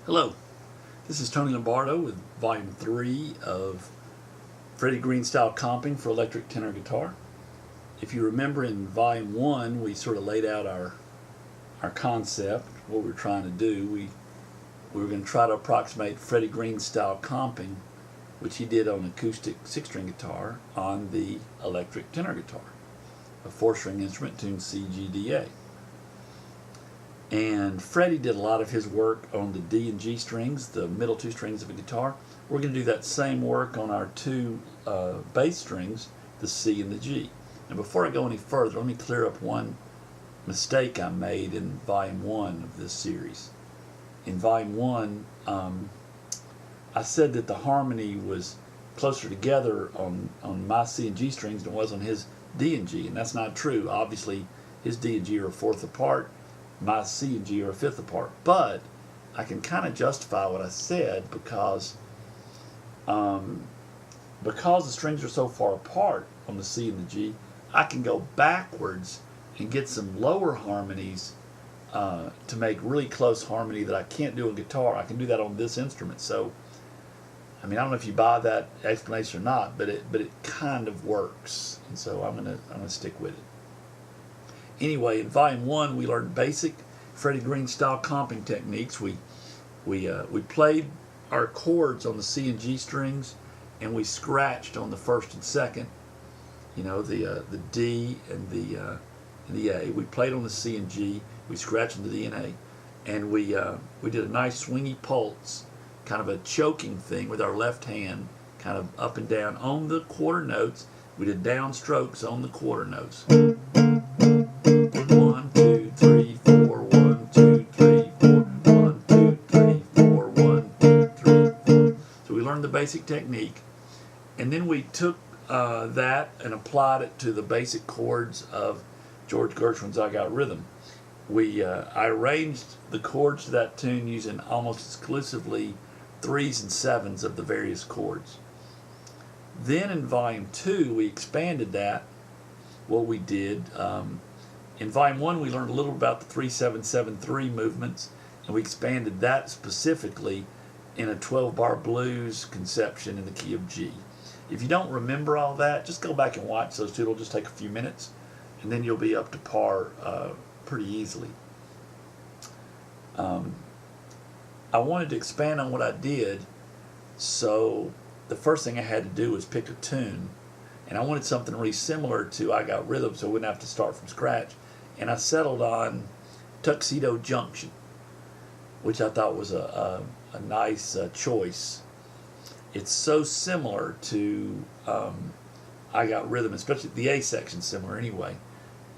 Hello, this is Tony Lombardo with Volume 3 of Freddie Green style comping for electric tenor guitar. If you remember in Volume 1 we sort of laid out our concept, what we were trying to do. We were going to try to approximate Freddie Green style comping, which he did on acoustic 6-string guitar, on the electric tenor guitar, a 4-string instrument tuned CGDA. And Freddie did a lot of his work on the D and G strings, the middle 2 strings of a guitar. We're going to do that same work on our 2 bass strings, the C and the G. And before I go any further, let me clear up one mistake I made in Volume 1 of this series. In Volume 1, I said that the harmony was closer together on my C and G strings than it was on his D and G, and that's not true. Obviously, his D and G are a fourth apart, my C and G are a fifth apart, but I can kind of justify what I said because the strings are so far apart on the C and the G, I can go backwards and get some lower harmonies to make really close harmony that I can't do on guitar. I can do that on this instrument. So, I mean, I don't know if you buy that explanation or not, but it kind of works, and so I'm gonna stick with it. Anyway, in Volume 1, we learned basic Freddie Green style comping techniques. We played our chords on the C and G strings, and we scratched on the first and second. You know, the D and the A. We played on the C and G. We scratched on the D and A, and we did a nice swingy pulse, kind of a choking thing with our left hand, kind of up and down on the quarter notes. We did down strokes on the quarter notes. 1, 2, 3, 4, 1, 2, 3, 4, 1, 2, 3, 4, 1, 2, 3, 4. So we learned the basic technique, and then we took that and applied it to the basic chords of George Gershwin's I Got Rhythm. I arranged the chords to that tune using almost exclusively 3s and 7s of the various chords. Then in Volume 2 we expanded that. What we did in Volume 1 we learned a little about the 3-7-7-3 movements, and we expanded that specifically in a 12-bar blues conception in the key of G. If you don't remember all that, just go back and watch those two. It'll just take a few minutes, and then you'll be up to par pretty easily. I wanted to expand on what I did, so the first thing I had to do was pick a tune, and I wanted something really similar to I Got Rhythm, so I wouldn't have to start from scratch. And I settled on Tuxedo Junction, which I thought was a nice choice. It's so similar to I Got Rhythm, especially the A section similar anyway,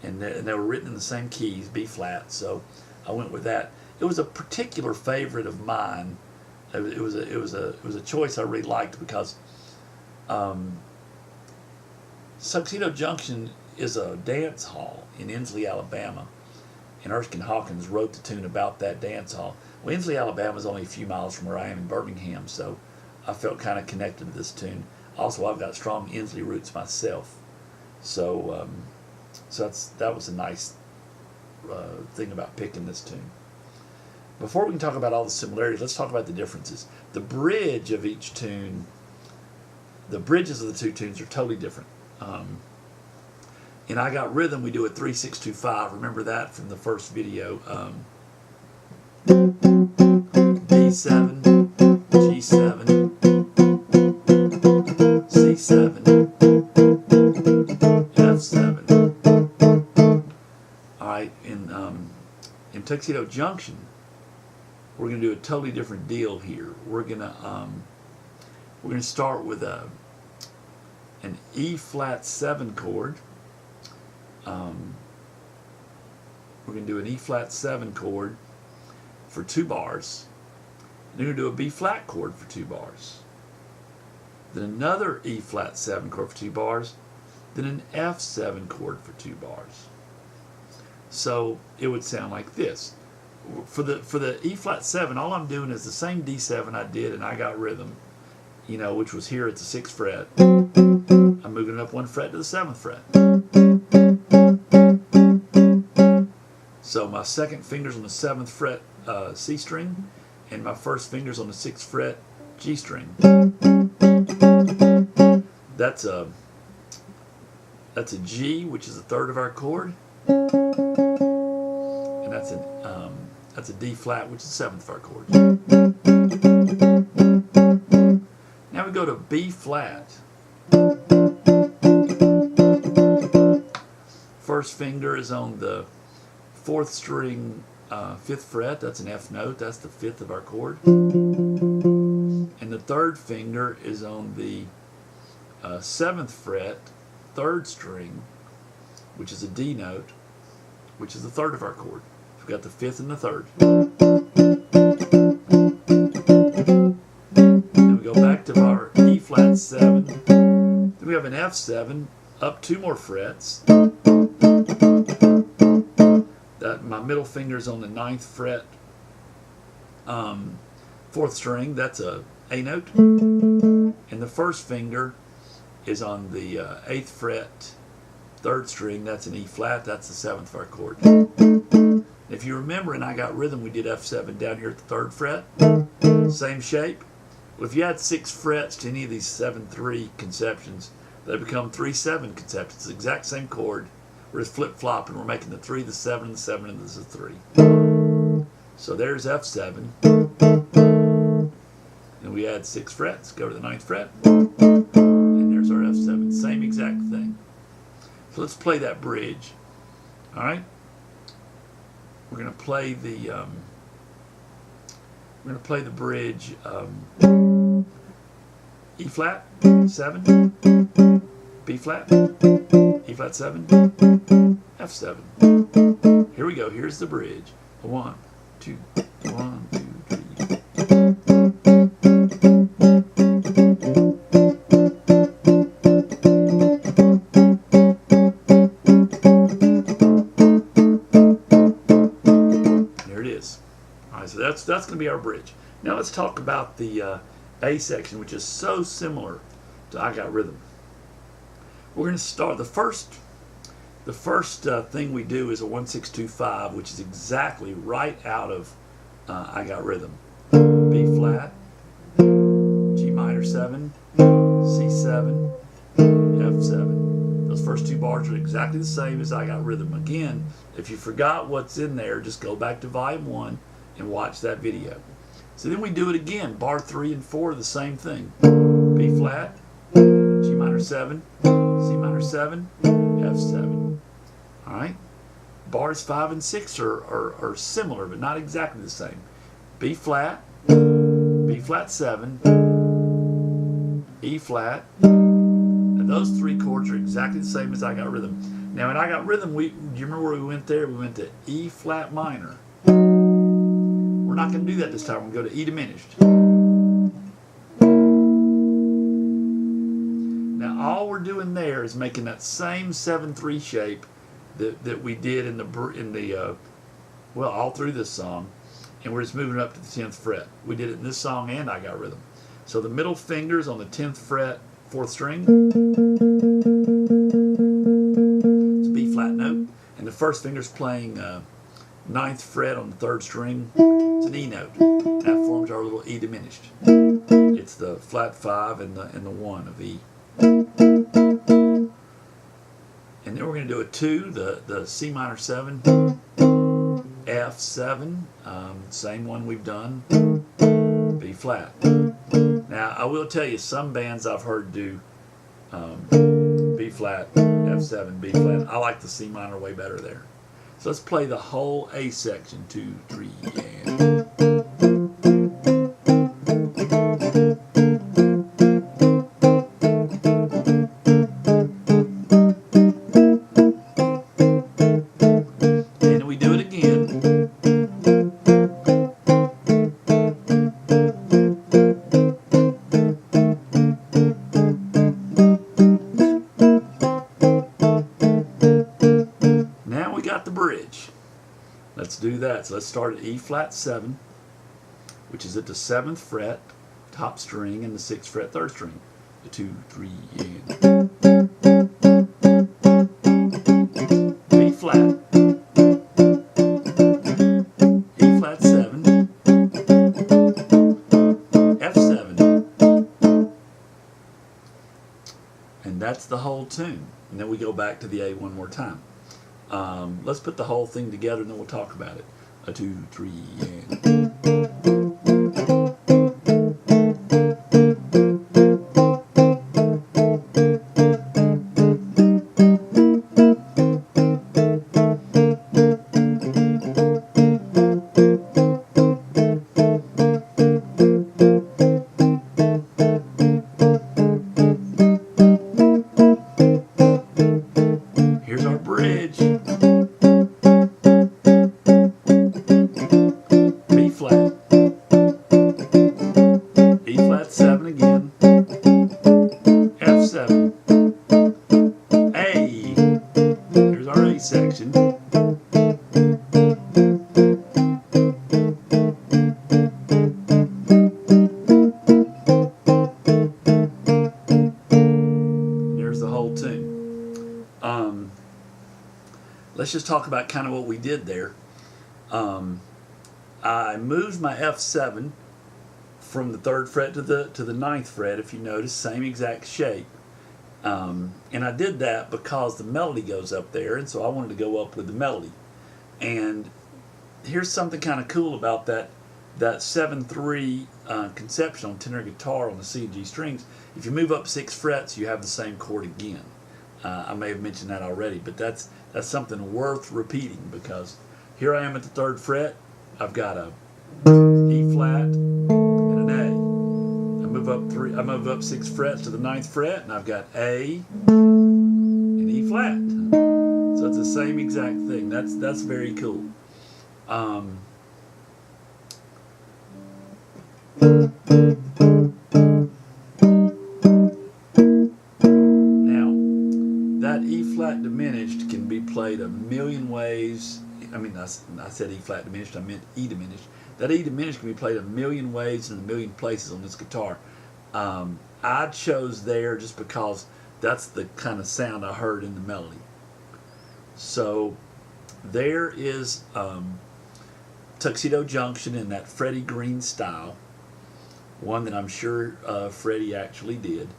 and they were written in the same keys, B flat, so I went with that. It was a particular favorite of mine. It was a choice I really liked because Tuxedo Junction is a dance hall in Inslee, Alabama, and Erskine Hawkins wrote the tune about that dance hall. Well, Inslee, Alabama is only a few miles from where I am in Birmingham, so I felt kind of connected to this tune. Also, I've got strong Inslee roots myself, so that was a nice thing about picking this tune. Before we can talk about all the similarities, let's talk about the differences. The bridge of each tune, the bridges of the two tunes are totally different. In I Got Rhythm, we do a 3-6-2-5. Remember that from the first video. D7, G7, C7, F7. All right, in Tuxedo Junction, we're going to do a totally different deal here. We're going to start with an E flat 7 chord. We're going to do an E flat 7 chord for 2 bars. Then we're going to do a B flat chord for 2 bars. Then another E flat 7 chord for 2 bars. Then an F7 chord for 2 bars. So it would sound like this. For the E flat 7, all I'm doing is the same D7 I did and I Got Rhythm, you know, which was here at the 6th fret. I'm moving it up 1 fret to the 7th fret. So my second finger's on the 7th fret C string, and my first finger's on the 6th fret G string. That's a G, which is a third of our chord, and that's a D flat, which is the 7th of our chord. Now we go to B flat. First finger is on the 4th string, 5th fret. That's an F note. That's the 5th of our chord. And the 3rd finger is on the 7th fret, 3rd string, which is a D note, which is the 3rd of our chord. We've got the 5th and the 3rd. Then we go back to our E flat 7. Then we have an F7, up 2 more frets. That my middle finger's on the 9th fret, 4th string. That's a A note. And the first finger is on the 8th fret, 3rd string. That's an E flat. That's the 7th of our chord. If you remember in I Got Rhythm, we did F7 down here at the 3rd fret. Same shape. Well, if you add 6 frets to any of these 7-3 conceptions, they become 3-7 conceptions. It's the exact same chord. We're just flip-flopping. We're making the 3 the 7, the 7, and this is 3. So there's F7. And we add 6 frets, go to the 9th fret, and there's our F7. Same exact thing. So let's play that bridge. All right. We're going to play the bridge E flat 7, B flat, E flat 7, F7. Here we go. Here's the bridge. 1, 2, 1, 2, 3. There it is. All right, so that's going to be our bridge. Now let's talk about the A section, which is so similar to I Got Rhythm. We're going to start the first thing we do is a 1-6-2-5, which is exactly right out of I Got Rhythm. B flat, G minor 7, C7, F7. Those first 2 bars are exactly the same as I Got Rhythm. Again, if you forgot what's in there, just go back to volume 1 and watch that video. So then we do it again. Bar 3 and 4 are the same thing. B flat, G minor 7, C minor 7, F7. All right. Bars 5 and 6 are similar, but not exactly the same. B flat 7, E flat. And those 3 chords are exactly the same as I Got Rhythm. Now in I Got Rhythm, do you remember where we went there? We went to E flat minor. We're not going to do that this time. We're going to go to E diminished. Now all we're doing there is making that same 7-3 shape that we did in the all through this song, and we're just moving it up to the 10th fret. We did it in this song and I Got Rhythm. So the middle finger's on the 10th fret, 4th string. It's a B flat note, and the first finger's playing 9th fret on the 3rd string. It's an E note. That forms our little E diminished. It's the flat 5 and the 1 of E. And then we're going to do a 2, the C minor 7, F7, same one we've done, B flat. Now I will tell you, some bands I've heard do B flat, F7, B flat. I like the C minor way better there. So let's play the whole A section, 2, 3, and... Let's do that. So let's start at E flat 7, which is at the 7th fret, top string, and the 6th fret, 3rd string. The 2, 3, and B flat, E flat 7, that's the whole tune. And then we go back to the A one more time. Let's put the whole thing together and then we'll talk about it. A 2, 3, and... Here's our bridge. B flat. E flat 7 again. F7. A. Here's our A section. There's the whole tune. Let's just talk about kind of what we did there. I moved my F7 from the 3rd fret to the 9th fret, if you notice, same exact shape. And I did that because the melody goes up there, and so I wanted to go up with the melody. And here's something kind of cool about that 7-3 conception on tenor guitar on the C and G strings. If you move up 6 frets, you have the same chord again. I may have mentioned that already, but that's something worth repeating, because here I am at the 3rd fret. I've got a E flat and an A. I move up 6 frets to the 9th fret, and I've got A and E flat. So it's the same exact thing. That's very cool. That E flat diminished can be played a million ways. I mean, I said E flat diminished, I meant E diminished. That E diminished can be played a million ways in a million places on this guitar. I chose there just because that's the kind of sound I heard in the melody. So there is Tuxedo Junction in that Freddie Green style, one that I'm sure Freddie actually did.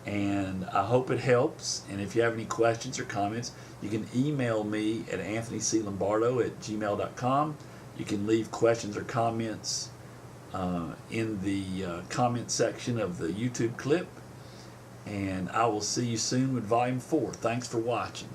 And I hope it helps. And if you have any questions or comments, you can email me at anthonyclombardo@gmail.com. You can leave questions or comments in the comment section of the YouTube clip. And I will see you soon with Volume 4. Thanks for watching.